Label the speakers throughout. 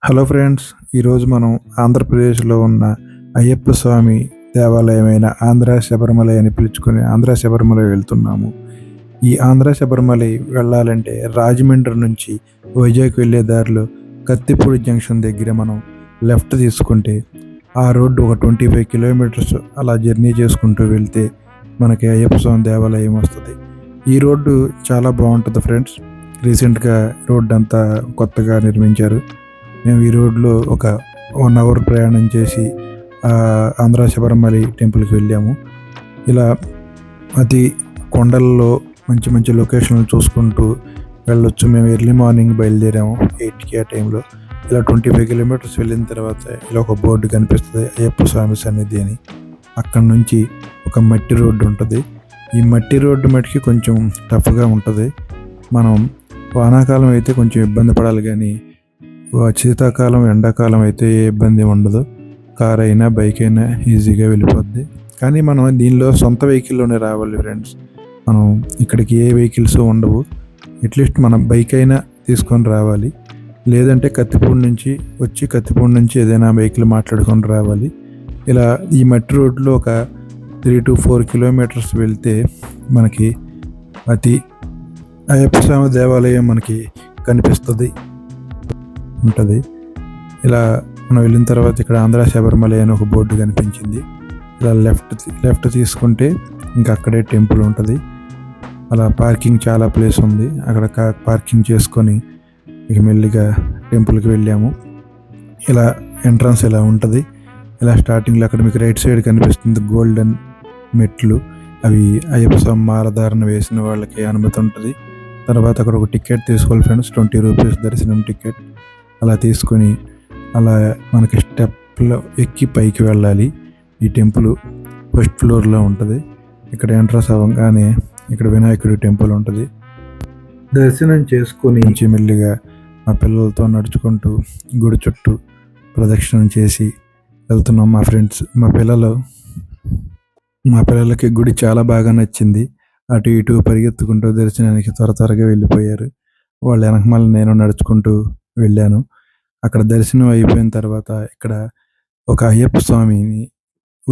Speaker 1: Hello friends, ఈరోజు మనం ఆంధ్రప్రదేశ్లో ఉన్న అయ్యప్ప స్వామి దేవాలయమైన ఆంధ్ర శబరిమల అని పిలుచుకుని ఆంధ్ర శబరిమల వెళ్తున్నాము. ఈ ఆంధ్ర శబరిమల వెళ్ళాలంటే రాజమండ్రి నుంచి వైజాగ్ వెళ్ళే దారిలో కత్తిపూడి జంక్షన్ దగ్గర మనం లెఫ్ట్ తీసుకుంటే ఆ రోడ్డు ఒక 25 కిలోమీటర్స్ అలా జర్నీ చేసుకుంటూ వెళ్తే మనకి అయ్యప్ప స్వామి దేవాలయం వస్తుంది. ఈ రోడ్డు చాలా బాగుంటుంది ఫ్రెండ్స్. రీసెంట్గా రోడ్డు అంతా కొత్తగా నిర్మించారు. మేము ఈ రోడ్లో ఒక 1 అవర్ ప్రయాణం చేసి ఆంధ్ర శబరిమల టెంపుల్కి వెళ్ళాము. ఇలా అతి కొండల్లో మంచి మంచి లొకేషన్లు చూసుకుంటూ వెళ్ళొచ్చు. మేము ఎర్లీ మార్నింగ్ బయలుదేరాము 8కి ఆ టైంలో. ఇలా 25 కిలోమీటర్స్ వెళ్ళిన తర్వాత ఇలా ఒక బోర్డు కనిపిస్తుంది, అయ్యప్ప స్వామి సన్నిధి అని. అక్కడ నుంచి ఒక మట్టి రోడ్డు ఉంటుంది. ఈ మట్టి రోడ్డు మట్టికి కొంచెం టఫ్గా ఉంటుంది. మనం వానాకాలం అయితే కొంచెం ఇబ్బంది పడాలి, కానీ శీతాకాలం ఎండాకాలం అయితే ఏ ఇబ్బంది ఉండదు. కార్ అయినా బైక్ అయినా ఈజీగా వెళ్ళిపోద్ది. కానీ మనం దీనిలో సొంత వెహికల్లోనే రావాలి ఫ్రెండ్స్. మనం ఇక్కడికి ఏ వెహికల్స్ ఉండవు. అట్లీస్ట్ మనం బైక్ అయినా తీసుకొని రావాలి, లేదంటే కత్తిపూడి నుంచి ఏదైనా వెహికల్ మాట్లాడుకొని రావాలి. ఇలా ఈ మట్టి రోడ్లో ఒక 3 to 4 కిలోమీటర్స్ వెళ్తే మనకి అయ్యప్ప స్వామి దేవాలయం మనకి కనిపిస్తుంది ఉంటుంది. ఇలా మనం వెళ్ళిన తర్వాత ఇక్కడ ఆంధ్ర శబరిమల అని ఒక బోర్డు కనిపించింది. ఇలా లెఫ్ట్ తీసుకుంటే ఇంకా అక్కడే టెంపుల్ ఉంటుంది. అలా పార్కింగ్ చాలా ప్లేస్ ఉంది. అక్కడ పార్కింగ్ చేసుకొని ఇక మెల్లిగా టెంపుల్కి వెళ్ళాము. ఇలా ఎంట్రన్స్ ఇలా ఉంటుంది. ఇలా స్టార్టింగ్లో అక్కడ మీకు రైట్ సైడ్ కనిపిస్తుంది గోల్డెన్ మెట్లు. అవి అయ్యప్ప స్వామి మాలధారణ వేసిన వాళ్ళకి అనుమతి ఉంటుంది. తర్వాత అక్కడ ఒక టికెట్ తీసుకోవాలి ఫ్రెండ్స్, 20 రూపీస్ దర్శనం టికెట్. అలా తీసుకొని అలా మనకి స్టెప్లో ఎక్కి పైకి వెళ్ళాలి. ఈ టెంపుల్ ఫస్ట్ ఫ్లోర్లో ఉంటుంది. ఇక్కడ ఎంట్రన్స్ అవ్వగానే ఇక్కడ వినాయకుడి టెంపుల్ ఉంటుంది. దర్శనం చేసుకొని మెల్లిగా మా పిల్లలతో నడుచుకుంటూ గుడి చుట్టూ ప్రదక్షిణం చేసి వెళ్తున్నాం. మా పిల్లలకి గుడి చాలా బాగా నచ్చింది. అటు ఇటు పరిగెత్తుకుంటూ దర్శనానికి త్వరగా వెళ్ళిపోయారు. వాళ్ళ వెనకమాల నేను నడుచుకుంటూ వెళ్ళాను. అక్కడ దర్శనం అయిపోయిన తర్వాత ఇక్కడ ఒక అయ్యప్ప స్వామిని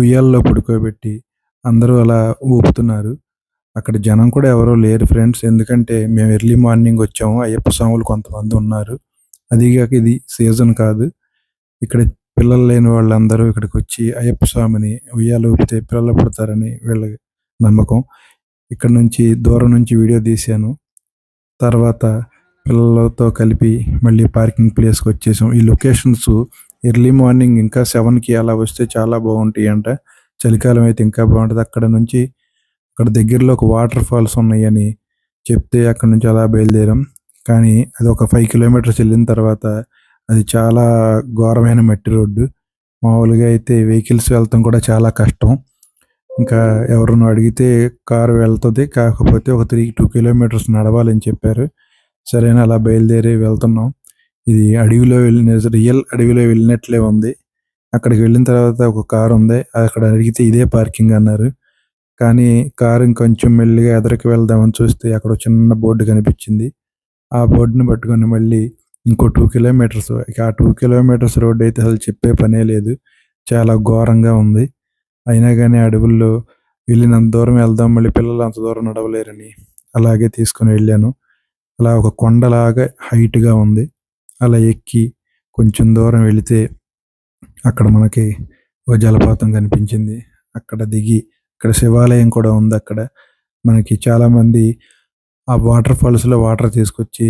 Speaker 1: ఉయ్యాల్లో పడుకోబెట్టి అందరూ అలా ఊపుతున్నారు. అక్కడ జనం కూడా ఎవరో లేరు ఫ్రెండ్స్, ఎందుకంటే మేము ఎర్లీ మార్నింగ్ వచ్చాము. అయ్యప్ప స్వాములు కొంతమంది ఉన్నారు. అదిగాక ఇది సీజన్ కాదు. ఇక్కడ పిల్లలు లేని వాళ్ళందరూ ఇక్కడికి వచ్చి అయ్యప్ప స్వామిని ఉయ్యాలు ఊపితే పిల్లలు పుడతారని వీళ్ళ నమ్మకం. ఇక్కడ నుంచి దూరం నుంచి వీడియో తీశాను. తర్వాత పిల్లలతో కలిపి మళ్ళీ పార్కింగ్ ప్లేస్కి వచ్చేసాం. ఈ లొకేషన్స్ ఎర్లీ మార్నింగ్ ఇంకా 7కి అలా వస్తే చాలా బాగుంటాయి అంట. చలికాలం అయితే ఇంకా బాగుంటుంది. అక్కడ దగ్గరలో ఒక వాటర్ ఫాల్స్ ఉన్నాయని చెప్తే అక్కడ నుంచి అలా బయలుదేరాం. కానీ అది ఒక 5 కిలోమీటర్స్ వెళ్ళిన తర్వాత అది చాలా ఘోరమైన మట్టి రోడ్డు. మామూలుగా అయితే వెహికల్స్ వెళ్తాం కూడా చాలా కష్టం. ఇంకా ఎవరినో అడిగితే కారు వెళ్తుంది, కాకపోతే ఒక 2 కిలోమీటర్స్ నడవాలని చెప్పారు. సరే అని అలా బయలుదేరి వెళ్తున్నాం. ఇది రియల్ అడవిలో వెళ్ళినట్లే ఉంది. అక్కడికి వెళ్ళిన తర్వాత ఒక కారు ఉంది. అక్కడ అడిగితే ఇదే పార్కింగ్ అన్నారు. కానీ కారు ఇంకొంచెం మెల్లిగా ఎదరికి వెళ్దామని చూస్తే అక్కడ చిన్న బోర్డు కనిపించింది. ఆ బోర్డుని పట్టుకొని మళ్ళీ ఇంకో 2 కిలోమీటర్స్. ఇక ఆ 2 కిలోమీటర్స్ రోడ్డు అయితే అసలు చెప్పే పనే లేదు. చాలా ఘోరంగా ఉంది. అయినా కానీ అడవుల్లో వెళ్ళినంత దూరం వెళ్దాం, మళ్ళీ పిల్లలు అంత దూరం నడవలేరని అలాగే తీసుకొని వెళ్ళాను. అలా ఒక కొండలాగా హైట్గా ఉంది. అలా ఎక్కి కొంచెం దూరం వెళితే అక్కడ మనకి ఒక జలపాతం కనిపించింది. అక్కడ దిగి ఇక్కడ శివాలయం కూడా ఉంది. అక్కడ మనకి చాలామంది ఆ వాటర్ ఫాల్స్లో వాటర్ తీసుకొచ్చి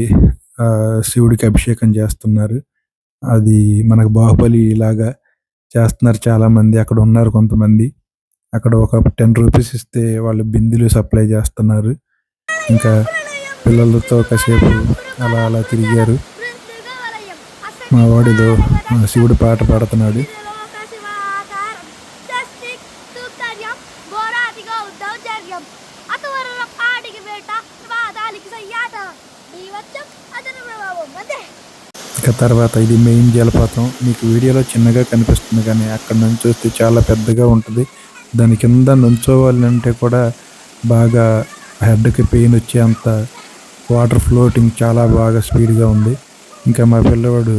Speaker 1: శివుడికి అభిషేకం చేస్తున్నారు. అది మనకు బాహుబలి లాగా చేస్తున్నారు. చాలామంది అక్కడ ఉన్నారు. కొంతమంది అక్కడ ఒక 10 రూపీస్ ఇస్తే వాళ్ళు బిందెలు సప్లై చేస్తున్నారు. ఇంకా పిల్లలతో కాసేపు అలా తిరిగారు. మా వాడిలో శివుడు పాట పాడుతున్నాడు. ఇక తర్వాత ఇది మెయిన్ జలపాతం. మీకు వీడియోలో చిన్నగా కనిపిస్తుంది, కానీ అక్కడ నుంచి చూస్తే చాలా పెద్దగా ఉంటుంది. దాని కింద నుంచోవాలంటే కూడా బాగా హెడ్కి పెయిన్ వచ్చేంత వాటర్ ఫ్లోటింగ్ చాలా బాగా స్పీడ్గా ఉంది. ఇంకా మా పిల్లవాడు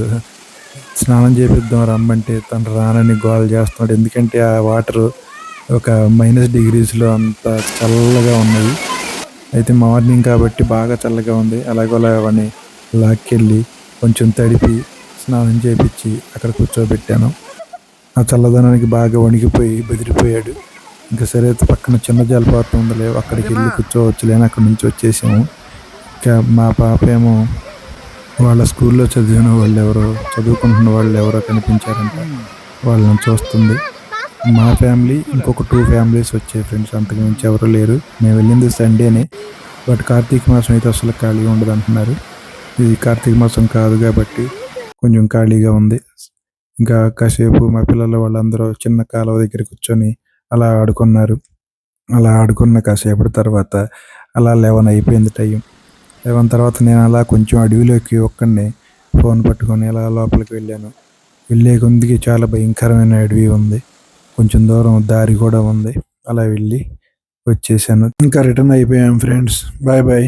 Speaker 1: స్నానం చేపిద్దాం రమ్మంటే తను రానని గోల చేస్తున్నాడు. ఎందుకంటే ఆ వాటర్ ఒక -డిగ్రీస్లో అంత చల్లగా ఉన్నది. అయితే మార్నింగ్ కాబట్టి బాగా చల్లగా ఉంది. అలాగోలా వాడిని లాక్కెళ్ళి కొంచెం తడిపి స్నానం చేపించి అక్కడ కూర్చోబెట్టాను. ఆ చల్లదనానికి బాగా వణికిపోయి బెదిరిపోయాడు. ఇంకా సరే పక్కన చిన్న జలపాతం ఉందిలే అక్కడికి వెళ్ళి కూర్చోవచ్చులే అని అక్కడి నుంచి వచ్చేసాము. ఇంకా మా పాప ఏమో వాళ్ళ స్కూల్లో చదివిన వాళ్ళు ఎవరో చదువుకుంటున్న వాళ్ళు ఎవరో కనిపించారంట, వాళ్ళని చూస్తుంది. మా ఫ్యామిలీ ఇంకొక 2 ఫ్యామిలీస్ వచ్చాయి ఫ్రెండ్స్, అంతకు మించి ఎవరు లేరు. మేము వెళ్ళింది సండేనే, బట్ కార్తీక మాసం అయితే అసలు ఖాళీ ఉండదు అంటున్నారు. ఇది కార్తీక మాసం కాదు కాబట్టి కొంచెం ఖాళీగా ఉంది. ఇంకా కాసేపు మా పిల్లలు వాళ్ళందరూ చిన్న కాలువ దగ్గర కూర్చొని అలా ఆడుకున్నారు. అలా ఆడుకున్న కాసేపటి తర్వాత అలా 11 అయిపోయింది టైం. 11 తర్వాత నేను అలా కొంచెం అడవిలోకి ఒక్కడినే ఫోన్ పట్టుకొని అలా లోపలికి వెళ్ళాను. వెళ్ళే కొద్దికి చాలా భయంకరమైన అడవి ఉంది. కొంచెం దూరం దారి కూడా ఉంది. అలా వెళ్ళి వచ్చేసాను. ఇంకా రిటర్న్ అయిపోయాం ఫ్రెండ్స్. Bye bye.